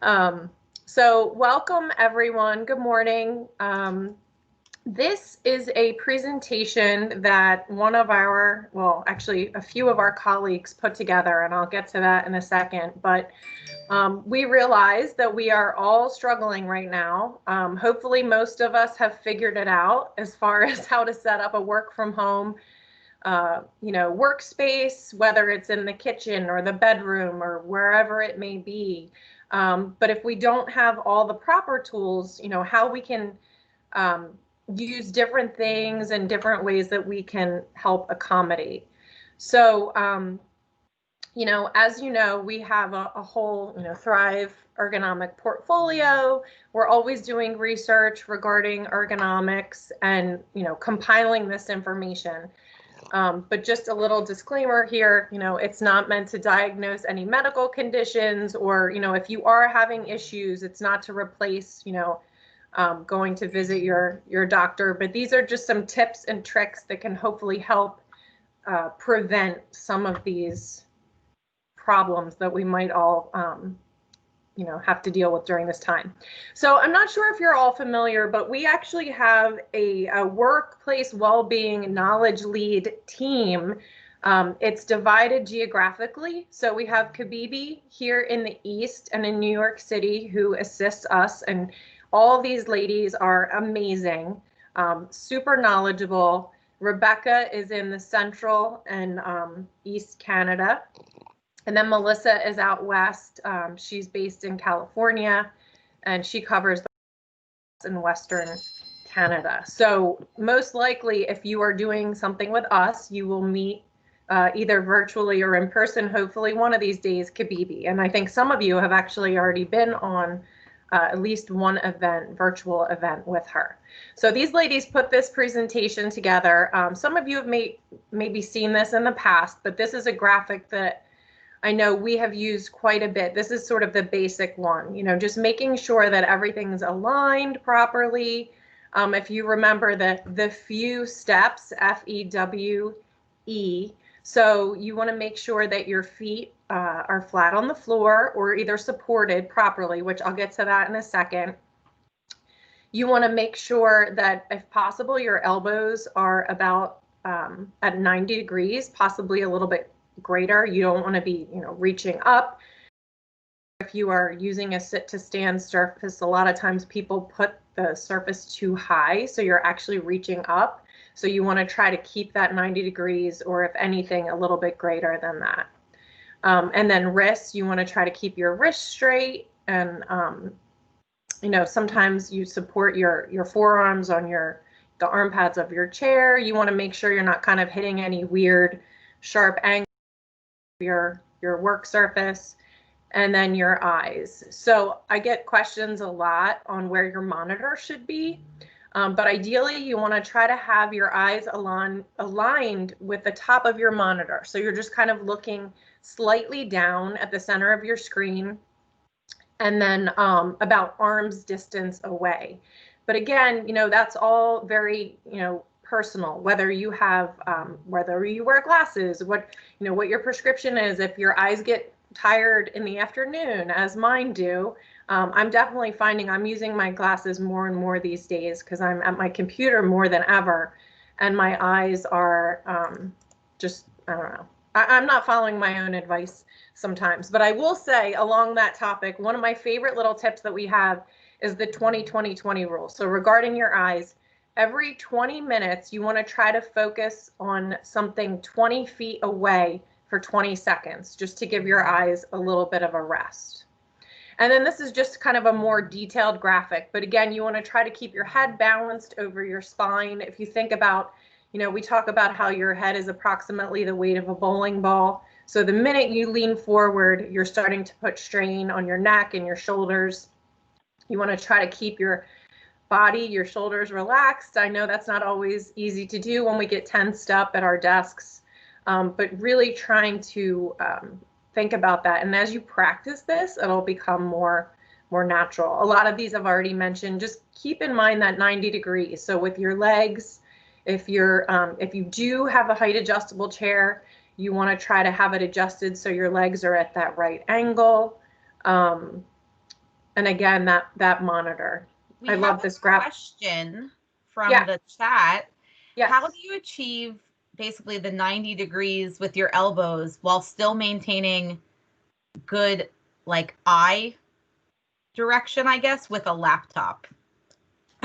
Um, so welcome everyone. Good morning. This is a presentation that one of our, well, actually a few of our colleagues put together, and I'll get to that in a second. But we realize that we are all struggling right now. Hopefully most of us have figured it out as far as how to set up a work from home workspace, whether it's in the kitchen or the bedroom or wherever it may be. But if we don't have all the proper tools, how we can use different things and different ways that we can help accommodate. So, as you know, we have a whole, Thrive ergonomic portfolio. We're always doing research regarding ergonomics and, compiling this information. But just a little disclaimer here, it's not meant to diagnose any medical conditions or, if you are having issues, it's not to replace, going to visit your doctor. But these are just some tips and tricks that can hopefully help prevent some of these problems that we might all have to deal with during this time. So I'm not sure if you're all familiar, but we actually have a workplace well-being knowledge lead team. It's divided geographically. So we have Kabibi here in the East and in New York City who assists us. And all these ladies are amazing, super knowledgeable. Rebecca is in the Central and East Canada. And then Melissa is out west. She's based in California, and she covers in Western Canada. So most likely, if you are doing something with us, you will meet either virtually or in person, hopefully one of these days, Kabibi. And I think some of you have actually already been on at least one event, virtual event with her. So these ladies put this presentation together. Some of you have maybe seen this in the past, but this is a graphic that I know we have used quite a bit. This is sort of the basic one, just making sure that everything's aligned properly. If you remember the few steps, FEWE. So you want to make sure that your feet are flat on the floor or either supported properly, which I'll get to that in a second. You want to make sure that if possible, your elbows are about at 90 degrees, possibly a little bit greater. You don't want to be, reaching up. If you are using a sit to stand surface, a lot of times people put the surface too high, so you're actually reaching up. So you want to try to keep that 90 degrees, or if anything, a little bit greater than that. And then wrists, you want to try to keep your wrists straight. And, sometimes you support your forearms on the arm pads of your chair. You want to make sure you're not kind of hitting any weird sharp angles your work surface. And then your eyes. So I get questions a lot on where your monitor should be, but ideally you want to try to have your eyes aligned with the top of your monitor. So you're just kind of looking slightly down at the center of your screen, and then about arm's distance away. But again, that's all very, personal, whether you have, whether you wear glasses, what your prescription is. If your eyes get tired in the afternoon, as mine do, I'm definitely finding I'm using my glasses more and more these days because I'm at my computer more than ever, and my eyes are just, I don't know. I'm not following my own advice sometimes, but I will say along that topic, one of my favorite little tips that we have is the 20-20-20 rule. So regarding your eyes, every 20 minutes, you want to try to focus on something 20 feet away for 20 seconds, just to give your eyes a little bit of a rest. And then this is just kind of a more detailed graphic. But again, you want to try to keep your head balanced over your spine. If you think about, we talk about how your head is approximately the weight of a bowling ball. So the minute you lean forward, you're starting to put strain on your neck and your shoulders. You want to try to keep your body, your shoulders relaxed. I know that's not always easy to do when we get tensed up at our desks, but really trying to think about that. And as you practice this, it'll become more natural. A lot of these I've already mentioned. Just keep in mind that 90 degrees. So with your legs, if you do have a height adjustable chair, you want to try to have it adjusted so your legs are at that right angle. And again, that monitor. We I have love a this graph. question from Yeah. the chat. How do Yes. you achieve basically the 90 degrees with your elbows while still maintaining good like eye direction, I guess, with a laptop?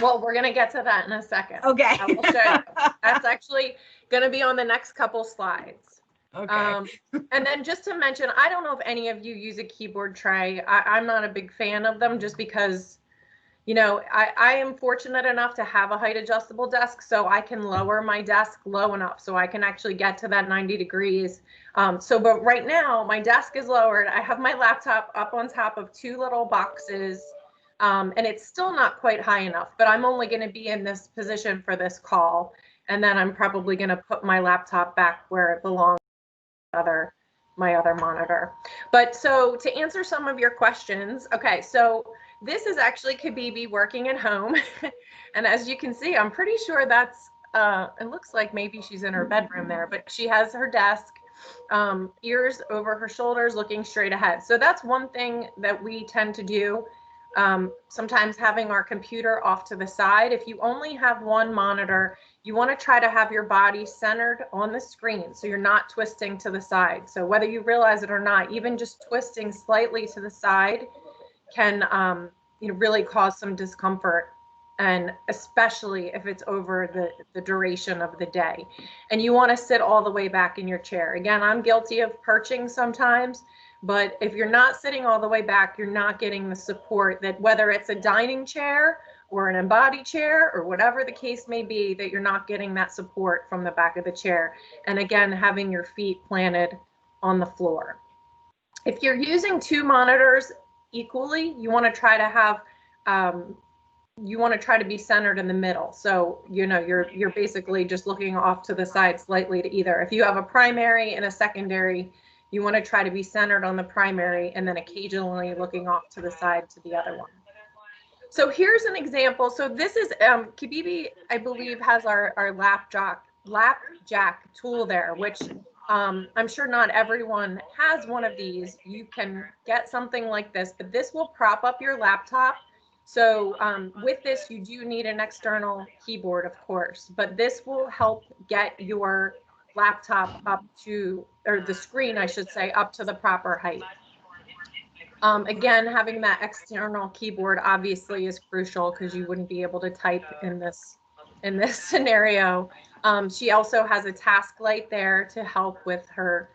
Well, we're going to get to that in a second. Okay. I will show you. That's actually going to be on the next couple slides. Okay. And then just to mention, I don't know if any of you use a keyboard tray. I'm not a big fan of them just because, you know, I am fortunate enough to have a height adjustable desk, so I can lower my desk low enough so I can actually get to that 90 degrees. But right now my desk is lowered. I have my laptop up on top of two little boxes, and it's still not quite high enough, but I'm only going to be in this position for this call. And then I'm probably going to put my laptop back where it belongs, my other monitor. But so to answer some of your questions, okay, so this is actually Kabibi working at home. And as you can see, I'm pretty sure that's, it looks like maybe she's in her bedroom there, but she has her desk, ears over her shoulders, looking straight ahead. So that's one thing that we tend to do. Sometimes having our computer off to the side. If you only have one monitor, you want to try to have your body centered on the screen so you're not twisting to the side. So whether you realize it or not, even just twisting slightly to the side can really cause some discomfort, and especially if it's over the duration of the day. And you want to sit all the way back in your chair. Again, I'm guilty of perching sometimes, but if you're not sitting all the way back, you're not getting the support that, whether it's a dining chair or an embody chair or whatever the case may be, that you're not getting that support from the back of the chair. And again, having your feet planted on the floor. If you're using two monitors equally, you want to try to have, you want to try to be centered in the middle. So, you know, you're basically just looking off to the side slightly to either. If you have a primary and a secondary, you want to try to be centered on the primary and then occasionally looking off to the side to the other one. So here's an example. So this is, Kabibi, I believe, has our lap jack tool there, which I'm sure not everyone has one of these. You can get something like this, but this will prop up your laptop. So with this, you do need an external keyboard, of course, but this will help get your laptop up to, or the screen, I should say, up to the proper height. Again, having that external keyboard obviously is crucial because you wouldn't be able to type in this scenario. She also has a task light there to help with her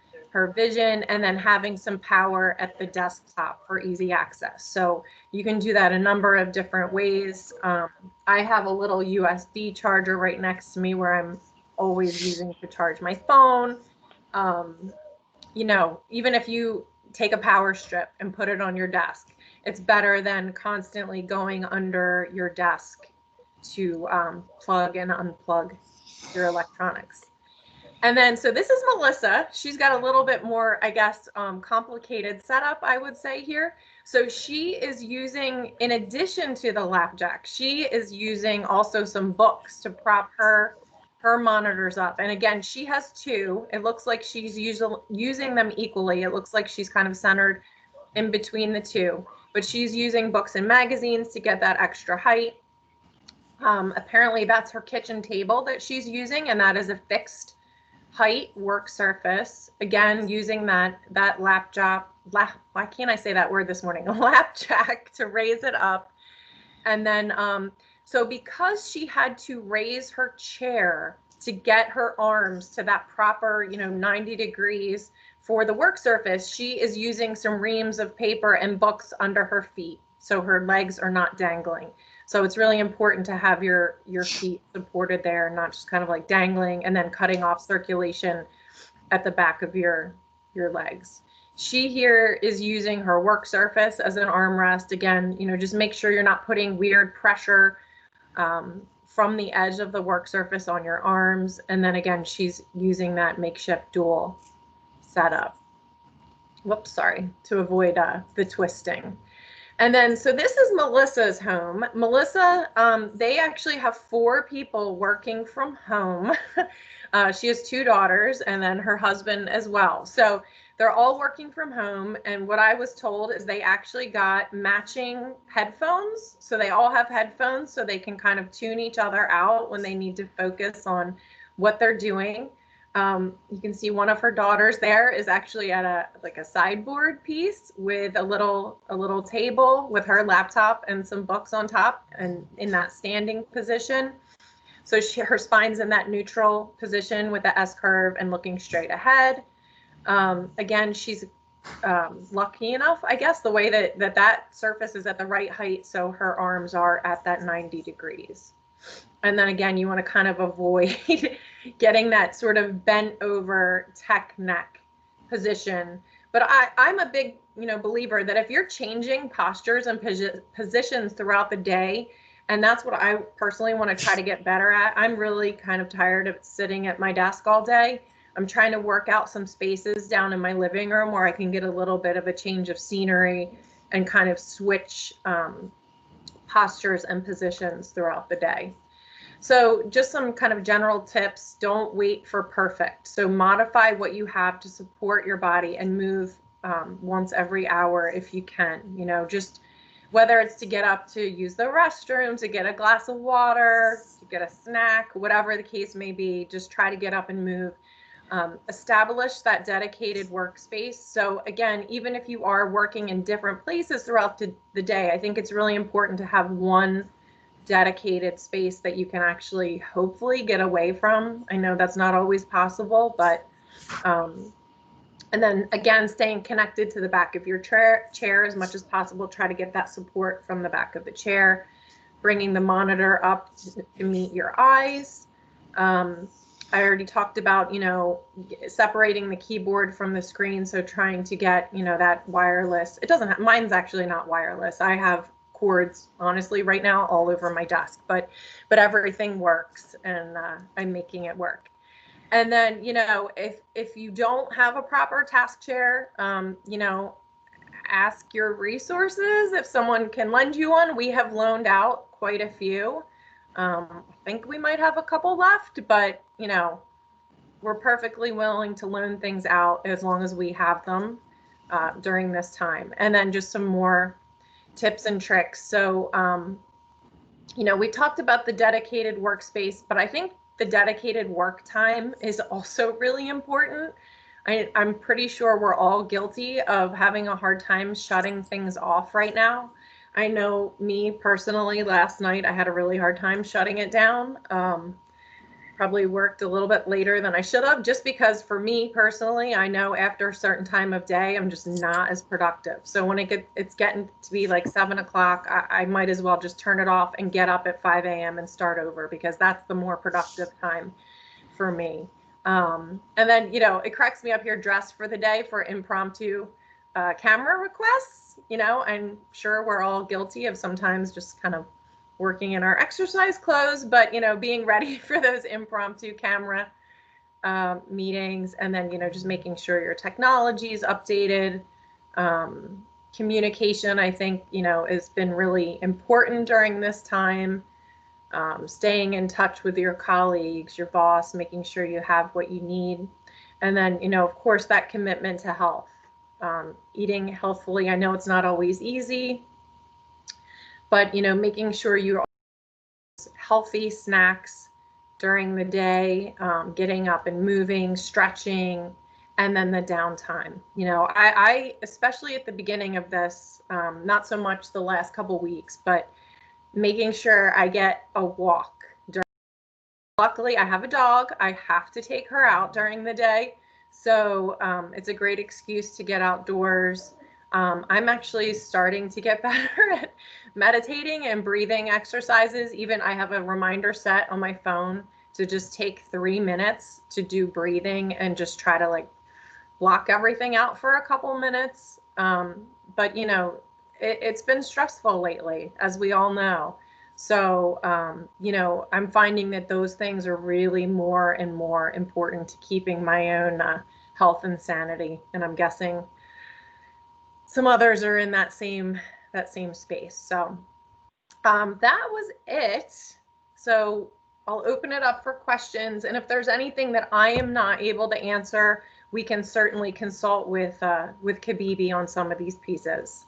vision, and then having some power at the desktop for easy access. So you can do that a number of different ways. I have a little USB charger right next to me where I'm always using to charge my phone. You know, even if you take a power strip and put it on your desk, it's better than constantly going under your desk to plug and unplug your electronics. And then, so this is Melissa. She's got a little bit more, I guess, complicated setup, I would say here. So she is using, in addition to the lap jack, she is using also some books to prop her monitors up. And again, she has two. It looks like she's using them equally. It looks like she's kind of centered in between the two, but she's using books and magazines to get that extra height. Apparently that's her kitchen table that she's using, and that is a fixed height work surface. Again, using that lap jack, why can't I say that word this morning? Lap jack to raise it up. And then, so because she had to raise her chair to get her arms to that proper, 90 degrees for the work surface, she is using some reams of paper and books under her feet, so her legs are not dangling. So it's really important to have your feet supported there, not just kind of like dangling and then cutting off circulation at the back of your legs. She here is using her work surface as an armrest. Again, just make sure you're not putting weird pressure from the edge of the work surface on your arms. And then again, she's using that makeshift dual setup. Whoops, sorry, to avoid the twisting. And then, so this is Melissa's home. Melissa, they actually have 4 people working from home. She has 2 daughters and then her husband as well. So they're all working from home. And what I was told is they actually got matching headphones. So they all have headphones so they can kind of tune each other out when they need to focus on what they're doing. You can see one of her daughters there is actually at a sideboard piece with a little table with her laptop and some books on top and in that standing position. So her spine's in that neutral position with the S curve and looking straight ahead. Again, she's lucky enough, I guess, the way that surface is at the right height, so her arms are at that 90 degrees. And then again, you want to kind of avoid getting that sort of bent over tech neck position. But I'm a big, believer that if you're changing postures and positions throughout the day, and that's what I personally want to try to get better at. I'm really kind of tired of sitting at my desk all day. I'm trying to work out some spaces down in my living room where I can get a little bit of a change of scenery and kind of switch postures and positions throughout the day. So just some kind of general tips. Don't wait for perfect. So modify what you have to support your body and move once every hour if you can, just whether it's to get up to use the restroom, to get a glass of water, to get a snack, whatever the case may be, just try to get up and move. Establish that dedicated workspace. So again, even if you are working in different places throughout the day, I think it's really important to have one dedicated space that you can actually hopefully get away from. I know that's not always possible, but and then again, staying connected to the back of your chair as much as possible. Try to get that support from the back of the chair, bringing the monitor up to meet your eyes. I already talked about, separating the keyboard from the screen. So trying to get, that wireless, it doesn't have, mine's actually not wireless. I have cords, honestly, right now all over my desk, but everything works and I'm making it work. And then, if you don't have a proper task chair, ask your resources if someone can lend you one. We have loaned out quite a few. I think we might have a couple left, but, we're perfectly willing to loan things out as long as we have them during this time. And then just some more tips and tricks. So, we talked about the dedicated workspace, but I think the dedicated work time is also really important. I'm pretty sure we're all guilty of having a hard time shutting things off right now. I know me personally, last night I had a really hard time shutting it down. Probably worked a little bit later than I should have, just because for me personally, I know after a certain time of day, I'm just not as productive. So when it's getting to be like 7 o'clock, I might as well just turn it off and get up at 5 a.m. and start over, because that's the more productive time for me. And then, it cracks me up here, dressed for the day for impromptu camera requests. I'm sure we're all guilty of sometimes just kind of working in our exercise clothes, but, being ready for those impromptu camera meetings. And then, just making sure your technology is updated. Communication, I think, has been really important during this time. Staying in touch with your colleagues, your boss, making sure you have what you need. And then, of course, that commitment to health. Eating healthfully. I know it's not always easy, but, making sure you're healthy snacks during the day, getting up and moving, stretching, and then the downtime. I especially at the beginning of this, not so much the last couple weeks, but making sure I get a walk. Luckily, I have a dog. I have to take her out during the day. So it's a great excuse to get outdoors. I'm actually starting to get better at meditating and breathing exercises. Even I have a reminder set on my phone to just take 3 minutes to do breathing and just try to block everything out for a couple minutes. But it's been stressful lately, as we all know. So, I'm finding that those things are really more and more important to keeping my own health and sanity. And I'm guessing some others are in that same space. So that was it. So I'll open it up for questions. And if there's anything that I am not able to answer we can certainly consult with Kabibi on some of these pieces.